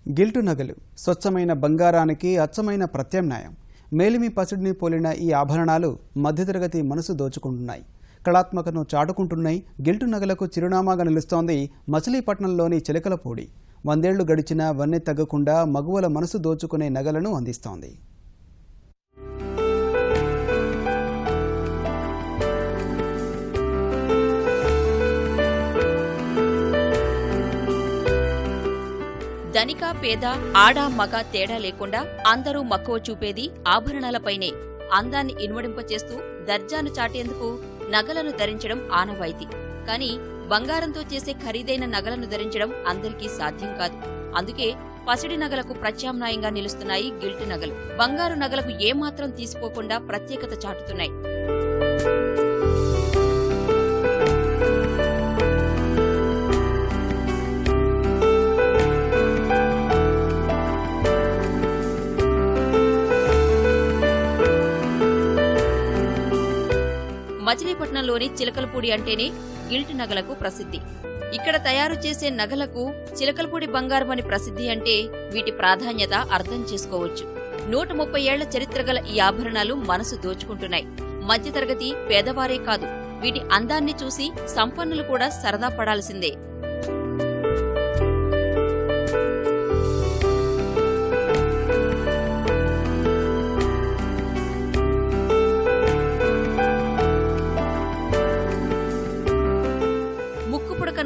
Gilt నగలు స్వచ్ఛమైన బంగారానికి అచ్చమైన ప్రత్యామ్నాయం. మేలిమి పసిడిని పోలిన ఈ ఆభరణాలు మధ్యతరగతి మనసు దోచుకుంటున్నాయి, కళాత్మకతను చాటుకుంటున్నాయి. గిల్టు నగలకు చిరునామాగా నిలుస్తోంది మచిలీపట్నంలోని చిలకలపూడి. 100 ఏళ్లు గడిచినా వన్నె తగ్గకుండా మగువల మనసు దోచుకునే నగలను అందిస్తోంది. ధనిక పేద ఆడ మగ తేడా లేకుండా అందరూ మక్కువ చూపేది ఆభరణాలపైనే. అందాన్ని ఇనుమడింపచేస్తూ దర్జాను చాటేందుకు నగలను ధరించడం ఆనవాయితీ. కానీ బంగారంతో చేసే ఖరీదైన నగలను ధరించడం అందరికీ సాధ్యం కాదు. అందుకే పసిడి నగలకు ప్రత్యామ్నాయంగా నిలుస్తున్నాయి గిల్టు నగలు. బంగారు నగలకు ఏమాత్రం తీసిపోకుండా ప్రత్యేకత చాటుతున్నాయి. మచిలీపట్నంలోని చిలకలపూడి అంటేనే గిల్టు నగలకు ప్రసిద్ధి. ఇక్కడ తయారు చేసే నగలకు చిలకలపూడి బంగారం అని ప్రసిద్ధి అంటే వీటి ప్రాధాన్యత అర్థం చేసుకోవచ్చు. 130 ఏళ్ల చరిత్ర గల ఈ ఆభరణాలు మనసు దోచుకుంటున్నాయి. మధ్యతరగతి పేదవారే కాదు, వీటి అందాన్ని చూసి సంపన్నులు కూడా సరదా పడాల్సిందే.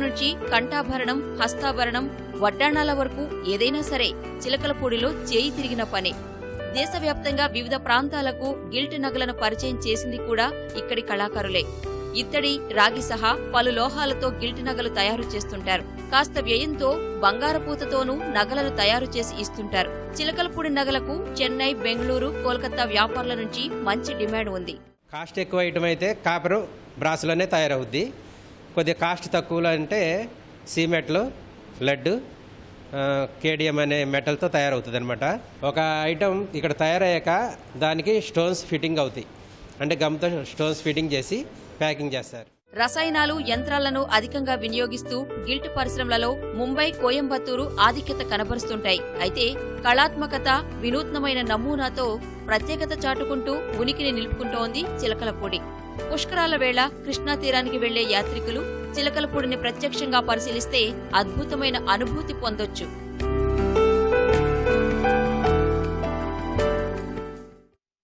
నుంచి కంఠాభరణం, హస్తాభరణం, వడ్డాణాల వరకు ఏదైనా సరే చిలకలపూడిలో చేయి తిరిగిన పనే. దేశవ్యాప్తంగా వివిధ ప్రాంతాలకు గిల్టు నగలను పరిచయం చేసింది కూడా ఇక్కడి కళాకారులే. ఇత్తడి, రాగి సహా పలు లోహాలతో గిల్టు నగలు తయారు చేస్తుంటారు. కాస్త వ్యయంతో బంగారపూతతోనూ నగలను తయారు చేసి ఇస్తుంటారు. చిలకలపూడి నగలకు చెన్నై, బెంగళూరు, కోల్కతా వ్యాపారుల నుంచి మంచి డిమాండ్ ఉంది. కాస్ట్ ఎక్కువ ఐటమ్ అయితే కాపరు, బ్రాసులోనే తయారవుద్ది. కొద్దిగా కాస్ట్ తక్కువలో అంటే సిమెట్లు, లెడ్, కేడియం అనే మెటల్తో తయారవుతుంది అనమాట. ఒక ఐటమ్ ఇక్కడ తయారయ్యాక దానికి స్టోన్స్ ఫిట్టింగ్ అవుతాయి. అంటే గమ్తో స్టోన్స్ ఫిట్టింగ్ చేసి ప్యాకింగ్ చేస్తారు. రసాయనాలు, యంత్రాలను అధికంగా వినియోగిస్తూ గిల్టు పరిశ్రమలలో ముంబై, కోయంబత్తూరు ఆధిక్యత కనబరుస్తుంటాయి. అయితే కళాత్మకత, వినూత్నమైన నమూనాతో ప్రత్యేకత చాటుకుంటూ ఉనికిని నిలుపుకుంటోంది చిలకలపూడి. పుష్కరాల వేళ కృష్ణా తీరానికి వెళ్లే యాత్రికులు చిలకలపూడిని ప్రత్యక్షంగా పరిశీలిస్తే అద్భుతమైన అనుభూతి పొందొచ్చు.